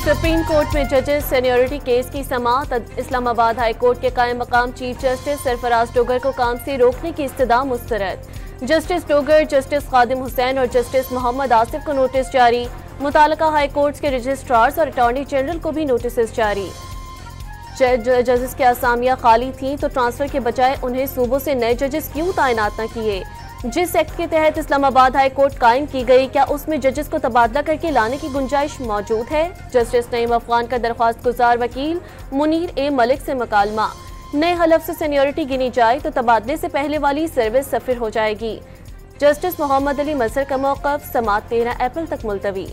Supreme court में जजेस seniority case की समाअत। इस्लामाबाद हाई कोर्ट के कायम मकाम चीफ जस्टिस सरफराज डोगर को काम से रोकने की इस्तदा मुस्तरद। जस्टिस डोगर, जस्टिस खादिम हुसैन और जस्टिस मोहम्मद आसिफ को नोटिस जारी। मुतालिका हाई कोर्ट्स के रजिस्ट्रार्स और अटॉर्नी जनरल को भी नोटिस जारी। जजेस की असामियां खाली थीं तो ट्रांसफर के बजाय उन्हें सूबों से नए जजेस क्यों तैनात न किए। जिस एक्ट के तहत इस्लामाबाद हाई कोर्ट कायम की गई, क्या उसमें जजेस को तबादला करके लाने की गुंजाइश मौजूद है। जस्टिस नईम अफगान का दरख्वास्त गुजार वकील मुनीर ए मलिक से मुकालमा। नए हलफ से सीनियरिटी गिनी जाए तो तबादले से पहले वाली सर्विस सफिर हो जाएगी। जस्टिस मोहम्मद अली मजहर का मौक़िफ़ समाअत 13 अप्रैल तक मुलतवी।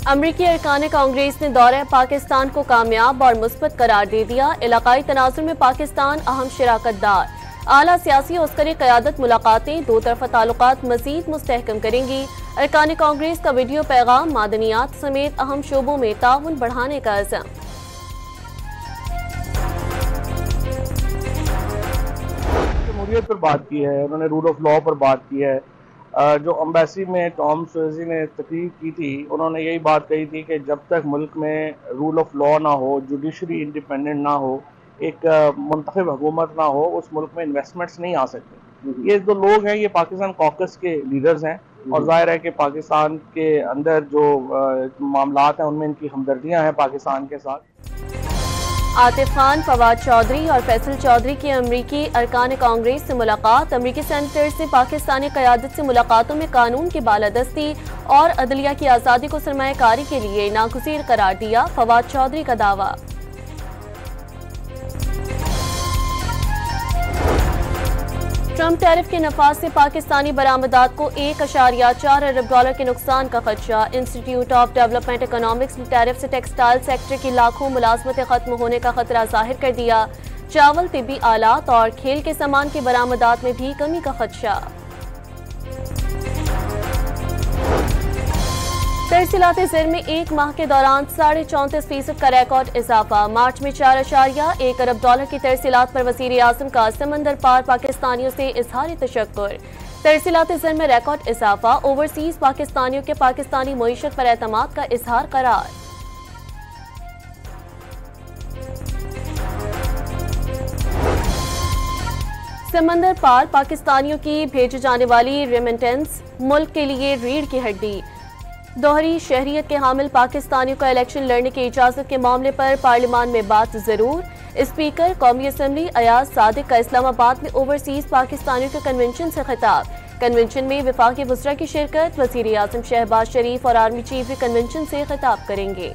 अमरीकी अरकान कांग्रेस ने दौरे पाकिस्तान को कामयाब और मुस्बत करार दे दिया। इलाकाई तनाजुर में पाकिस्तान अहम शिराकतदार। आला सियासी और अस्करी क़यादत मुलाकातें दो तरफ़ा ताल्लुकात मज़ीद मुस्तहकम करेंगी। अरकान कांग्रेस का वीडियो पैगाम मादनियात समेत अहम शोबों में ताउन बढ़ाने का अज़्म। जमहूरियत पर बात की है, उन्होंने रूल ऑफ लॉ पर बात की है। जो अम्बेसी में टॉम स्वेजी ने तकरीर की थी, उन्होंने यही बात कही थी कि जब तक मुल्क में रूल ऑफ लॉ ना हो, जुडिशरी इंडिपेंडेंट ना हो, एक मुंतखब हुकूमत ना हो, उस मुल्क में इन्वेस्टमेंट्स नहीं आ सकते। ये जो लोग हैं ये पाकिस्तान कॉकस के लीडर्स हैं और जाहिर है कि पाकिस्तान के अंदर जो मामलात हैं उनमें इनकी हमदर्दियाँ हैं पाकिस्तान के साथ। आतिफ खान, फवाद चौधरी और फैसल चौधरी की अमरीकी अरकान कांग्रेस से मुलाकात। अमरीकी सेनेटर्स से पाकिस्तानी क़यादत से मुलाकातों में कानून की बालादस्ती और अदलिया की आज़ादी को सरमायाकारी के लिए नागुज़ीर करार दिया। फवाद चौधरी का दावा। ट्रंप टैरिफ के नफाज से पाकिस्तानी बरामदात को $1.4 अरब के नुकसान का खदशा। इंस्टीट्यूट ऑफ डेवलपमेंट इकोनॉमिक्स ने टैरिफ से टेक्सटाइल सेक्टर की लाखों मुलाजमतें खत्म होने का खतरा जाहिर कर दिया। चावल, तिब्बी आलात और खेल के सामान की बरामदात में भी कमी का खदशा। तरसीलात ज़र में एक माह के दौरान 34.5% का रिकॉर्ड इजाफा। मार्च में $4.1 अरब की तरसीलात पर वज़ीर आज़म का समंदर पार पाकिस्तानियों से इज़हार तशक्कुर। तरसीलात ज़र में रिकॉर्ड इजाफा। ओवरसीज पाकिस्तानियों के पाकिस्तानी मईशत पर एतमाद का इजहार करार। समंदर पार पाकिस्तानियों की भेजी जाने वाली रेमिटेंस मुल्क के लिए रीढ़ की हड्डी। दोहरी शहरियत के हामिल पाकिस्तानियों को इलेक्शन लड़ने की इजाजत के मामले पर पार्लियामान में बात जरूर। स्पीकर कौमी असम्बली अयाज सादिक का इस्लामाबाद में ओवरसीज पाकिस्तानियों के कन्वेंशन से खिताब। कन्वेंशन में वफाकी वज़रा की शिरकत। वज़ीर आज़म शहबाज शरीफ और आर्मी चीफ भी कन्वेंशन से खिताब करेंगे।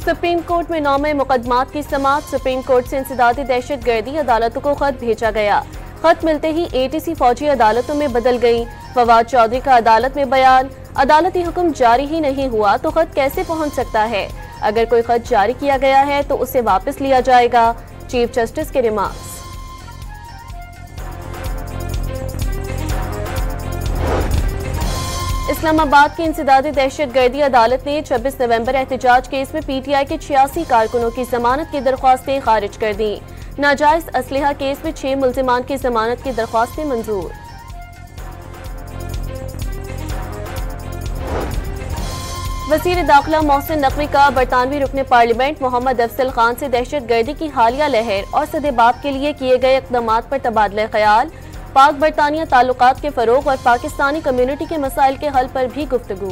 सुप्रीम कोर्ट में 9 मुकदमात की समाअत। सुप्रीम कोर्ट से इंसदादी दहशत गर्दी अदालतों को खत भेजा गया। खत मिलते ही ATC फौजी अदालतों में बदल गई। फवाद चौधरी का अदालत में बयान, अदालती हुक्म जारी ही नहीं हुआ तो खत कैसे पहुंच सकता है। अगर कोई खत जारी किया गया है तो उसे वापस लिया जाएगा। चीफ जस्टिस के रिमार्क्स। इस्लामाबाद की इंसदादी दहशत गर्दी अदालत ने 26 नवंबर एहतजाज केस में PTI के 86 कारकुनों की जमानत की दरख्वास्तें खारिज कर दी। नाजायज असलहा केस में 6 मुल्जिमान की जमानत की दरख्वास्तें मंजूर। वज़ीर दाखिला मोहसिन नकवी का बरतानवी रुकने पार्लियामेंट मोहम्मद अफजल खान से दहशत गर्दी की हालिया लहर और सदेबाब के लिए किए गए इक़दामात पर तबादला ख्याल। पाक बरतानिया ताल्लुकात के फरोग और पाकिस्तानी कम्युनिटी के मसाइल के हल पर भी गुफ्तगू।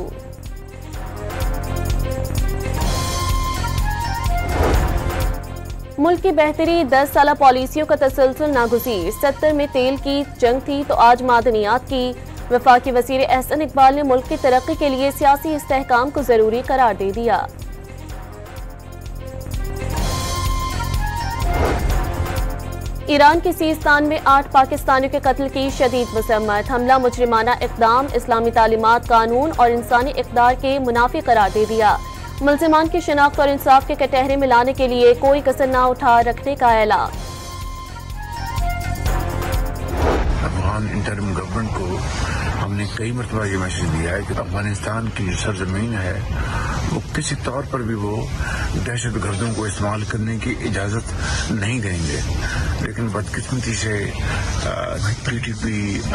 मुल्क की बेहतरी 10 साला पॉलिसियों का तसलसल नागुज़ीर। 70 में तेल की जंग थी तो आज मादनियात की। वफाकी वज़ीर एहसन इकबाल ने मुल्क की तरक्की के लिए सियासी इस्तेहकाम को जरूरी करार दे दिया। ईरान के सीस्तान में 8 पाकिस्तानियों के कत्ल की शदीद मज़म्मत। हमला मुजरिमाना इक़दाम, इस्लामी तालीमात, कानून और इंसानी इक़दार के मुनाफी करार दे दिया। मुल्ज़िमान की शिनाख्त और इंसाफ के कटहरे में लाने के लिए कोई कसर न उठा रखने का ऐलान। अफगान इंटरिम गवर्नमेंट को हमने कई मरतबा ये मैसेज दिया है कि अफगानिस्तान की जो सरजमीन है वो किसी तौर पर भी वो दहशत गर्दों को इस्तेमाल करने की इजाज़त नहीं देंगे। लेकिन बदकिस्मती से PTP,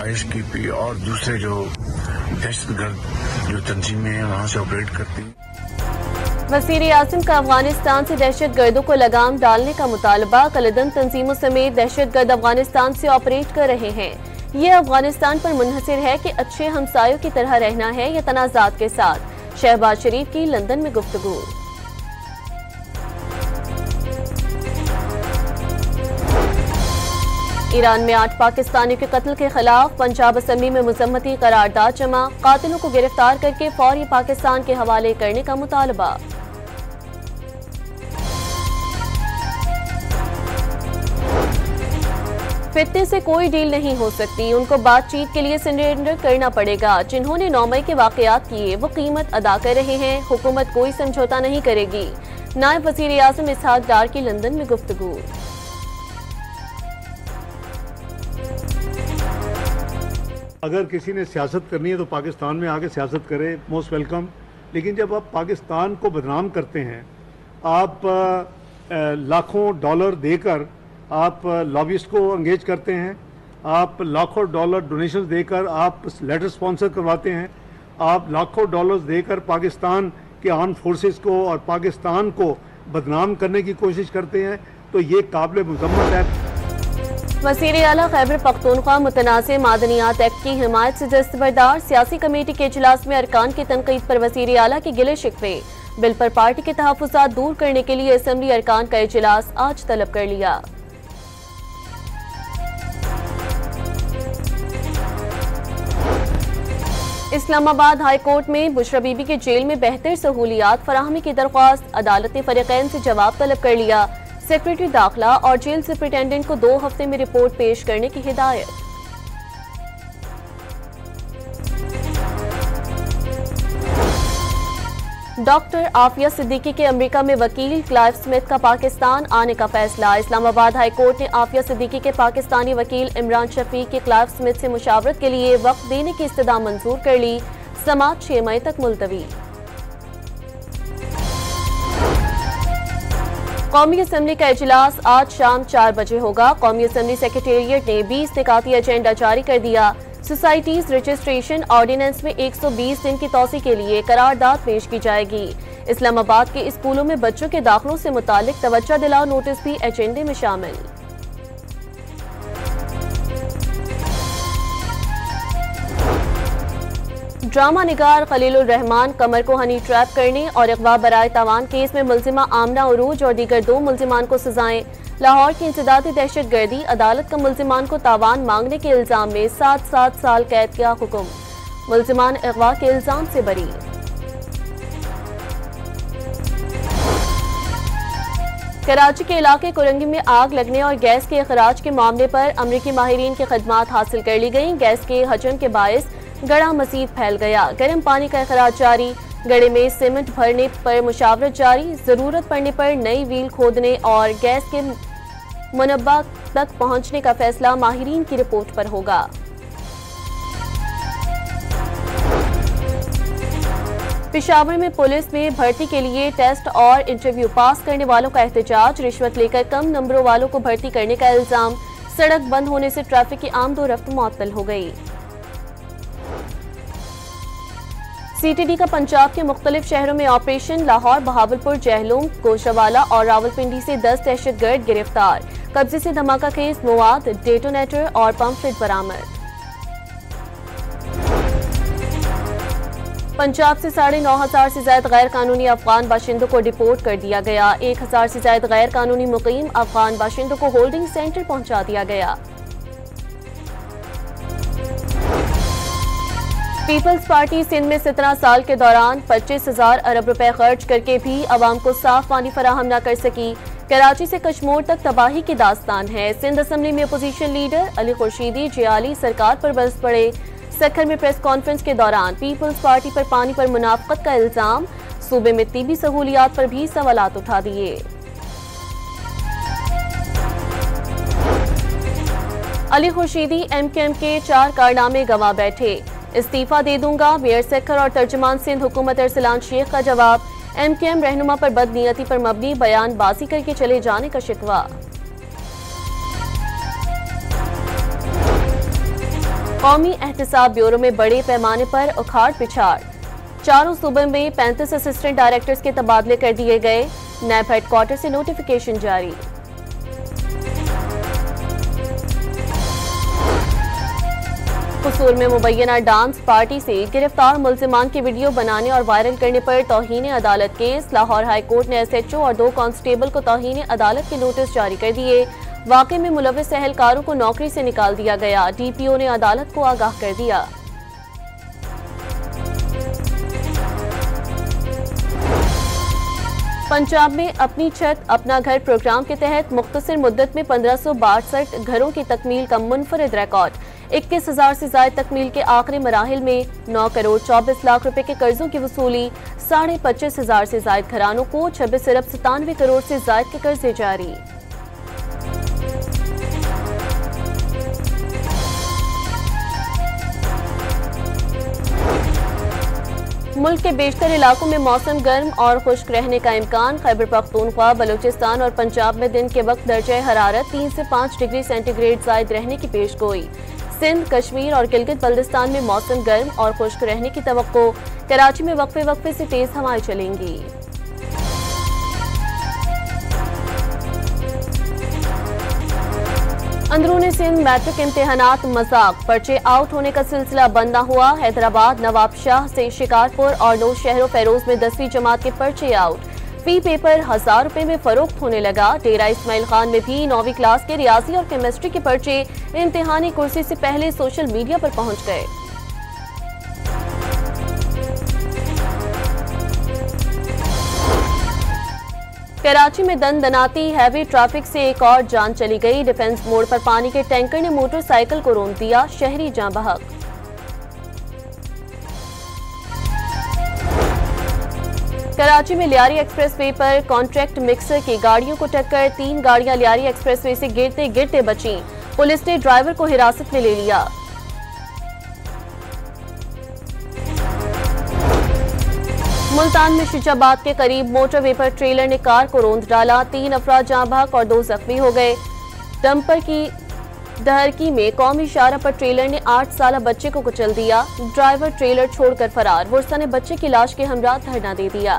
ISKP और दूसरे जो दहशतगर्द जो तंजीमें हैं वहाँ से ऑपरेट करती हैं। वज़ीर आज़म का अफगानिस्तान से दहशत गर्दों को लगाम डालने का मुतालबा। कलदम तंजीमों समेत दहशत गर्द अफगानिस्तान से ऑपरेट कर रहे हैं। ये अफगानिस्तान पर मुनहसिर है कि अच्छे हमसायों की तरह रहना है या तनाज़ात के साथ। शहबाज शरीफ की लंदन में गुफ्तगू। ईरान में 8 पाकिस्तानियों के कत्ल के खिलाफ पंजाब असम्बली में मुज़म्मती करारदाद जमा। कातिलों को गिरफ्तार करके फौरी पाकिस्तान के हवाले करने का मुतालबा। फितने से कोई डील नहीं हो सकती, उनको बातचीत के लिए सरेंडर करना पड़ेगा। जिन्होंने 9 मई के वाकयात किए वो कीमत अदा कर रहे हैं। हुकूमत कोई समझौता नहीं करेगी। नायब वज़ीर आज़म इसहाक डार की लंदन में गुफ्तगू। अगर किसी ने सियासत करनी है तो पाकिस्तान में आके सियासत करे, मोस्ट वेलकम। लेकिन जब आप पाकिस्तान को बदनाम करते हैं, आप लाखों डॉलर देकर आप लॉबिस्ट को एंगेज करते हैं, आप लाखों डॉलर डोनेशंस देकर आप लेटर स्पॉन्सर करवाते हैं, आप लाखों डॉलर्स देकर पाकिस्तान के आर्म फोर्सेस को और पाकिस्तान को बदनाम करने की कोशिश करते हैं, तो ये काबिल मज़म्मत है। वज़ीर आला खैबर पख्तूनख्वा मुतनाज़ मादनियात एक्ट की हिमायत से दस्तबरदार। सियासी कमेटी के इजलास में अरकान की तनकीद पर वज़ीर आला के गिले शिकवे। बिल पर पार्टी के तहफ़्फ़ुज़ात दूर करने के लिए असम्बली अरकान का इजलास आज तलब कर लिया। इस्लामाबाद हाई कोर्ट में बुशरा बीबी के जेल में बेहतर सहूलियात फराहमी की दरख्वास्त। अदालत ने फरीक़ैन से जवाब तलब कर लिया। सेक्रेटरी दाखिला और जेल सुपरिटेंडेंट को 2 हफ्ते में रिपोर्ट पेश करने की हिदायत। डॉक्टर आफिया सिद्दीकी के अमेरिका में वकील क्लाइव स्मिथ का पाकिस्तान आने का फैसला। इस्लामाबाद हाई कोर्ट ने आफिया सिद्दीकी के पाकिस्तानी वकील इमरान शफीक के क्लाइव स्मिथ से मुशावरत के लिए वक्त देने की इस्तदा मंजूर कर ली। समाअत 6 मई तक मुलतवी। कौमी असम्बली का इजलास आज शाम 4 बजे होगा। कौमी असम्बली सेक्रेटेरिएट ने 20 निकाती एजेंडा जारी कर दिया। सोसाइटीज रजिस्ट्रेशन ऑर्डिनेंस में 120 दिन की तौसी के लिए करारदाद पेश की जाएगी। इस्लामाबाद के स्कूलों में बच्चों के दाखिलों से मुतालिक तवज्जो दिलाओ नोटिस भी एजेंडे में शामिल। ड्रामा निगार खलीलुर रहमान कमर को हनी ट्रैप करने और अगवा बराए तावान केस में मुल्जिमा आमना उरूज और दीगर 2 मुल्जिमान को सजाएं। लाहौर की इंसदादी दहशत गर्दी अदालत का मुल्जिमान को तावान मांगने के इल्जाम में 7 साल कैद का हुक्म। मुल्जिमान अगवा के इल्जाम से बरी। कराची के इलाके कुरंगी में आग लगने और गैस के अखराज के मामले पर अमरीकी माहिरीन की खदमात हासिल कर ली गई। गैस के हजम के बायस गड़ा मजीद फैल गया। गर्म पानी का अखराज जारी। गड़े में सीमेंट भरने पर मुशावरत जारी। जरूरत पड़ने पर नई व्हील खोदने और गैस के मुनब्बा तक पहुंचने का फैसला माहिरीन की रिपोर्ट पर होगा। पेशावर में पुलिस में भर्ती के लिए टेस्ट और इंटरव्यू पास करने वालों का एहतजाज। रिश्वत लेकर कम नंबरों वालों को भर्ती करने का इल्जाम। सड़क बंद होने से ट्रैफिक की आमदोरफ्त मुअत्तल हो गई। CTD का पंजाब के मुख्तलिफ शहरों में ऑपरेशन। लाहौर, बहावलपुर, जहलूम, गोशावाला और रावलपिंडी से 10 दहशतगर्द गिरफ्तार। कब्जे से धमाका खेज मवाद, डेटोनेटर और पंपलेट बरामद। पंजाब से 9,500 से ज्यादा गैर कानूनी अफगान बाशिंदों को डिपोर्ट कर दिया गया। 1,000 से ज्यादा गैर कानूनी मुकीम अफगान बाशिंदों को होल्डिंग सेंटर पहुंचा दिया गया। पीपल्स पार्टी सिंध में 17 साल के दौरान 25,000 अरब रुपए खर्च करके भी अवाम को साफ पानी फराहम न कर सकी। कराची से कश्मोर तक तबाही की दास्तान है। सिंध असम्बली में अपोजिशन लीडर अली खुर्शीदी जियाली सरकार पर बरस पड़े। सखर में प्रेस कॉन्फ्रेंस के दौरान पीपल्स पार्टी पर पानी पर मुनाफकत का इल्जाम। सूबे में तिब्बी सहूलियात पर भी सवालात उठा दिए। अली खुर्शीदी MKM के 4 कारनामे गंवा बैठे। इस्तीफा दे दूंगा, मेयर सेक्टर और तर्जुमान सिंध हुकूमत अरसलान शेख का जवाब। MKM रहनुमा पर बदनीयती पर मबनी बयानबाजी करके चले जाने का शिकवा। कौमी एहतसाब ब्यूरो में बड़े पैमाने पर उखाड़ पिछाड़, चारों सूबे में 35 असिस्टेंट डायरेक्टर्स के तबादले कर दिए गए। नैब हेडक्वार्टर से नोटिफिकेशन जारी। कसूर में मुबैना डांस पार्टी से गिरफ्तार मुल्जिमान की वीडियो बनाने और वायरल करने पर तौहीन अदालत केस। लाहौर हाई कोर्ट ने SHO और 2 कांस्टेबल को तौहीन अदालत के नोटिस जारी कर दिए। वाकई में मुलविस एहलकारों को नौकरी से निकाल दिया गया। DPO ने अदालत को आगाह कर दिया। पंजाब में अपनी छत अपना घर प्रोग्राम के तहत मुख्तसर मुद्दत में 1562 घरों की तकमील का मुनफरिद रिकॉर्ड। 21,000 से ज्यादा तकमील के आखिरी मराहिल में 9 करोड़ 24 लाख रुपए के कर्जों की वसूली। 25,500 से ज्यादा घरानों को 26 अरब 97 करोड़ से ज्यादा के कर्जे जारी। मुल्क के बेशतर इलाकों में मौसम गर्म और खुश्क रहने का इम्कान। खैबर पख्तूनख्वा, बलूचिस्तान और पंजाब में दिन के वक्त दर्जा हरारत 3 से 5 डिग्री सेंटीग्रेड जायद रहने की पेशगोई। सिंध, कश्मीर और गिलगित बल्तिस्तान में मौसम गर्म और खुश्क रहने की तवक्को। कराची में वक्फे वक्फे से तेज हवाएं चलेंगी। अंदरूनी सिंध मैट्रिक इम्तिहानात मजाक, पर्चे आउट होने का सिलसिला बंद न हुआ। हैदराबाद, नवाबशाह से शिकारपुर और 9 शहरों फैरोज में 10वीं जमात के पर्चे आउट। फी पेपर 1000 रुपए में फरोख्त होने लगा। डेरा इस्माइल खान में भी 9वीं क्लास के रियाजी और केमिस्ट्री के पर्चे इम्तिहानी कुर्सी से पहले सोशल मीडिया पर पहुंच गए। कराची में दनदनाती हैवी ट्रैफिक से एक और जान चली गई। डिफेंस मोड़ पर पानी के टैंकर ने मोटरसाइकिल को रोक दिया, शहरी जाँ बहक। कराची में लियारी एक्सप्रेसवे पर कॉन्ट्रैक्ट मिक्सर की गाड़ियों को टक्कर। 3 गाड़ियां लियारी एक्सप्रेसवे से गिरते गिरते बचीं। पुलिस ने ड्राइवर को हिरासत में ले लिया। मुल्तान में शिजाबाद के करीब मोटरवे पर ट्रेलर ने कार को रौंद डाला। 3 अफराद जाँ बहक और 2 जख्मी हो गए। डंपर की दहरकी में कौमी शाहरा पर ट्रेलर ने 8 साला बच्चे को कुचल दिया। ड्राइवर ट्रेलर छोड़कर फरार। वर्षा ने बच्चे की लाश के हमरा धरना दे दिया।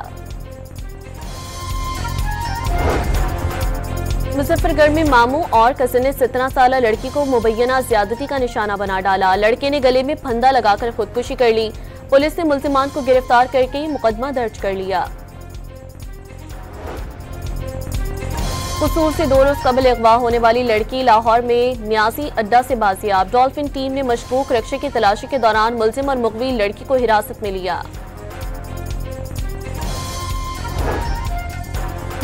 मुजफ्फरगढ़ में मामू और कजिन ने 17 साला लड़की को मुबैना ज्यादती का निशाना बना डाला। लड़के ने गले में फंदा लगाकर खुदकुशी कर ली। पुलिस ने मुल्जिमान को गिरफ्तार करके मुकदमा दर्ज कर लिया। कसूर से 2 रोज कबल अगवा होने वाली लड़की लाहौर में न्यासी अड्डा से बाजियाब। डॉल्फिन टीम ने मशकूक रक्षे की तलाशी के दौरान मुल्जिम और मुगवी लड़की को हिरासत में लिया।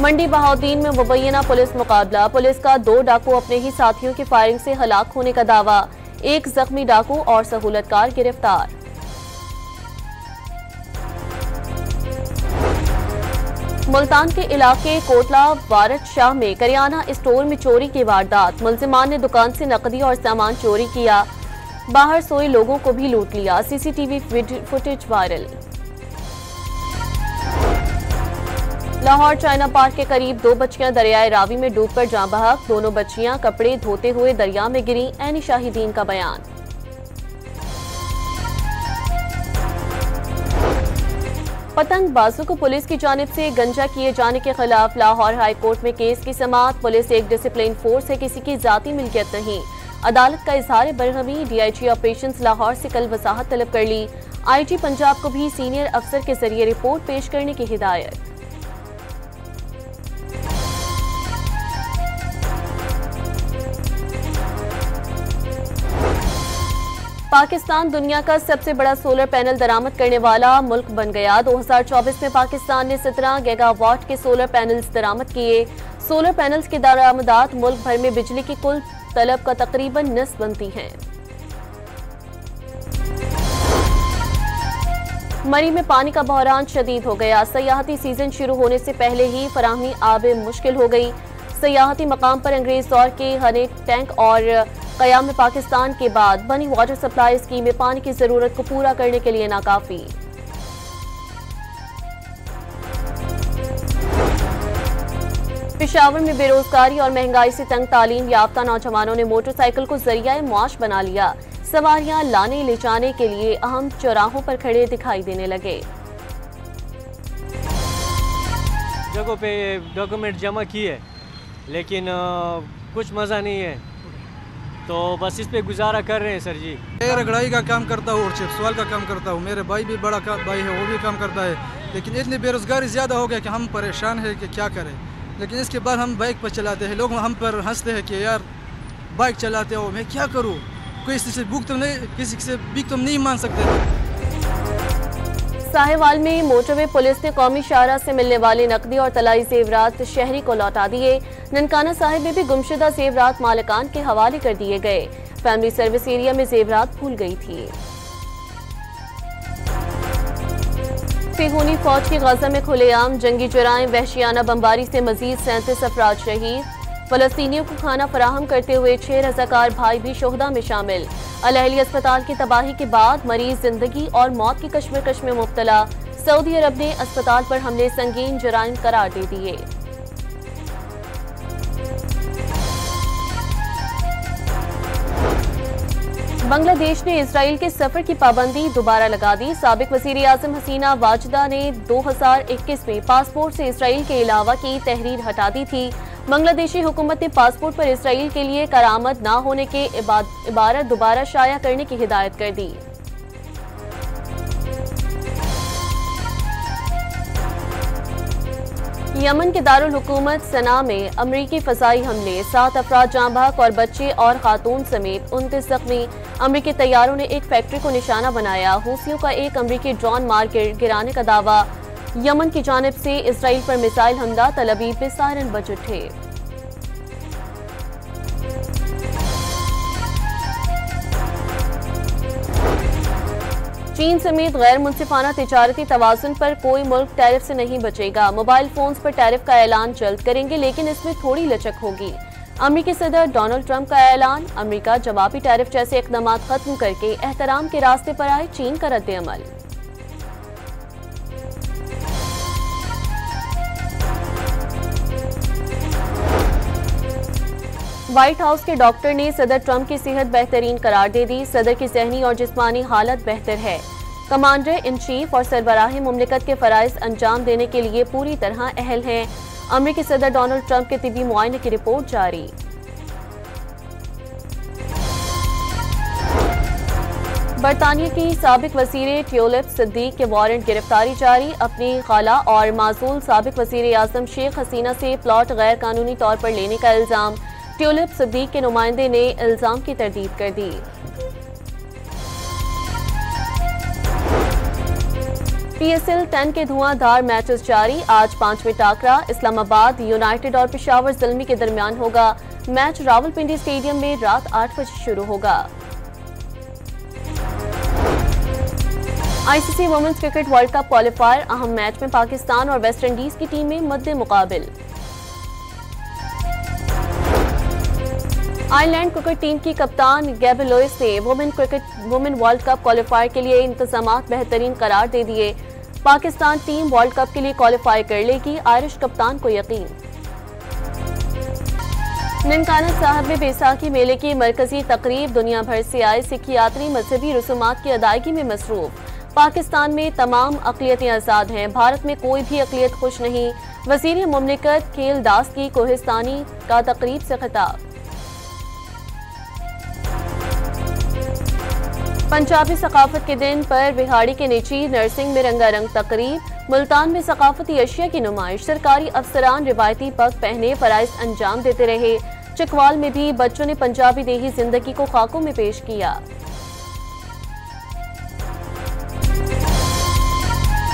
मंडी बहाउद्दीन में मुबैना पुलिस मुकाबला। पुलिस का 2 डाकू अपने ही साथियों की फायरिंग से हलाक होने का दावा। 1 जख्मी डाकू और सहूलतकार गिरफ्तार। मुल्तान के इलाके कोटला वारद शाह में करियाना स्टोर में चोरी की वारदात। मुल्जिमान ने दुकान से नकदी और सामान चोरी किया। बाहर सोए लोगों को भी लूट लिया। CCTV footage viral. Lahore China park के करीब 2 बच्चियां दरियाए रावी में डूबकर जाँ बहक। दोनों बच्चियां कपड़े धोते हुए दरिया में गिरी। ऐनी शाहिदीन का बयान। पतंगबाजों को पुलिस की जानिब से गंजा किए जाने के खिलाफ लाहौर हाई कोर्ट में केस की समाअत। पुलिस एक डिसिप्लिन फोर्स है, किसी की जाती मिल्कियत नहीं। अदालत का इजहार बरहमी। DIG ऑपरेशंस लाहौर से कल वसाहत तलब कर ली। IG पंजाब को भी सीनियर अफसर के जरिए रिपोर्ट पेश करने की हिदायत। पाकिस्तान दुनिया का सबसे बड़ा सोलर पैनल दरामद करने वाला मुल्क बन गया। 2024 में पाकिस्तान ने 17 गीगावाट के सोलर पैनल्स दरामद किए। सोलर पैनल्स की दरामदात मुल्क भर में बिजली की कुल तलब का तकरीबन निस्फ बनती हैं। मरी में पानी का बहरान शदीद हो गया। सयाहती सीजन शुरू होने से पहले ही फराहमी आब मुश्किल हो गई। सयाहती मकाम पर अंग्रेज दौर के हने टैंक और क़याम पाकिस्तान के बाद बनी वाटर सप्लाई स्कीमें पानी की जरूरत को पूरा करने के लिए नाकाफी। पेशावर में बेरोजगारी और महंगाई से तंग तालीम याफ्ता नौजवानों ने मोटरसाइकिल को जरिया माश बना लिया। सवारियां लाने ले जाने के लिए अहम चौराहों पर खड़े दिखाई देने लगे। जगहों पे डॉक्यूमेंट जमा किए लेकिन कुछ मज़ा नहीं है, तो बस इस पे गुजारा कर रहे हैं सर जी। मैं रगड़ाई का काम करता हूँ और चिप्स वाल का काम करता हूँ। मेरे भाई भी बड़ा भाई है, वो भी काम करता है, लेकिन इतनी बेरोजगारी ज़्यादा हो गया कि हम परेशान हैं कि क्या करें। लेकिन इसके बाद हम बाइक पर चलाते हैं, लोग हम पर हंसते हैं कि यार बाइक चलाते हो, मैं क्या करूँ, किसी से भूख तुम नहीं मान सकते। साहिवाल में मोटरवे पुलिस ने कौमी शाहराह से मिलने वाले नकदी और तलाई जेवरात शहरी को लौटा दिए। ननकाना साहिब में भी गुमशुदा जेवरात मालिकान के हवाले कर दिए गए। फैमिली सर्विस एरिया में जेवरात भूल गई थी। सिहूनी फौज की गजा में खुलेआम जंगी जराइम वहशियाना बमबारी से मजीद 37 अफराद शहीद। फलस्तीनियों को खाना फराहम करते हुए 6 रज़ाकार भाई भी शोहदा में शामिल। अल-अहली अस्पताल की तबाही के बाद मरीज जिंदगी और मौत की कश्मकश में मुब्तला। सऊदी अरब ने अस्पताल पर हमले संगीन जराइम करार दे दिए। बांग्लादेश ने इसराइल के सफर की पाबंदी दोबारा लगा दी। साबिक वज़ीर आज़म हसीना वाजदा ने 2021 में पासपोर्ट से इसराइल के अलावा की तहरीर हटा दी थी। बांग्लादेशी हुकूमत ने पासपोर्ट पर इसराइल के लिए करामत ना होने के इबारत दोबारा शाया करने की हिदायत कर दी। यमन के दारुल हुकूमत सना में अमरीकी फजाई हमले, 7 अफराद जाँ बहक और बच्चे और खातून समेत 29 जख्मी। अमरीकी तैयारों ने एक फैक्ट्री को निशाना बनाया। हूसियों का एक अमरीकी ड्रोन मार गिराने का दावा। यमन की जानिब से इसराइल पर मिसाइल हमला, तल अवीव में सायरन बज उठे। चीन समेत गैर मुनसिफाना तिजारती तवाज़ुन पर कोई मुल्क टैरिफ से नहीं बचेगा। मोबाइल फोन्स पर टैरिफ का ऐलान जल्द करेंगे, लेकिन इसमें थोड़ी लचक होगी। अमरीकी सदर डोनाल्ड ट्रंप का ऐलान। अमरीका जवाबी टैरिफ जैसे इक़दाम खत्म करके एहतराम के रास्ते पर आए चीन का रद्द-ए-अमल। व्हाइट हाउस के डॉक्टर ने सदर ट्रंप की सेहत बेहतरीन करार दे दी। सदर की ज़हनी और जिस्मानी हालत बेहतर है। कमांडर इन चीफ और सरबराह मुमलिकत के फ़राइज़ अंजाम देने के लिए पूरी तरह अहल हैं। अमरीकी सदर डोनाल्ड ट्रंप के तिबी मुआयने की रिपोर्ट जारी। बरतानिया की साबिक वज़ीर ट्यूलिप सिद्दीक के वारंट गिरफ्तारी जारी। अपनी खाला और मासूल साबिक वज़ीर आज़म शेख हसीना से प्लॉट गैर कानूनी तौर पर लेने का इल्ज़ाम। ट्यूलिप सिद्दीक के नुमाइंदे ने इल्ज़ाम की तरदीद कर दी। PSL 10 के धुआंधार मैचेस जारी। आज 5वें टाकरा इस्लामाबाद यूनाइटेड और पेशावर ज़ल्मी के दरमियान होगा। मैच रावलपिंडी स्टेडियम में रात 8 बजे शुरू होगा। ICC women's cricket world cup qualifier अहम मैच में पाकिस्तान और वेस्ट इंडीज की टीमें मद्दे मुकाबिल। आयरलैंड क्रिकेट टीम की कप्तान गैबी लुइस ने वुमेन वर्ल्ड कप क्वालिफायर के लिए इंतजामात बेहतरीन करार दे दिए। पाकिस्तान टीम वर्ल्ड कप के लिए क्वालिफाई कर लेगी, आयरिश कप्तान को यकीन। ननकाना साहिब में बैसाखी मेले की मरकजी तकरीब। दुनिया भर से आए सिख यात्री मजहबी रसूमात की अदायगी में मसरूफ। पाकिस्तान में तमाम अक़लियतें आज़ाद हैं, भारत में कोई भी अक़लियत खुश नहीं। वज़ीर मुमलिकत खेल दास की कोहिस्तानी का तकरीब से खिताब। पंजाबी सकाफत के दिन पर बिहाड़ी के नीची नरसिंह में रंगारंग तकरीब। मुल्तान में सकाफती अशिया की नुमाइश। सरकारी अफसरान रिवायती पग पहने फ़राइज़ अंजाम देते रहे। चकवाल में भी बच्चों ने पंजाबी देही जिंदगी को खाकों में पेश किया।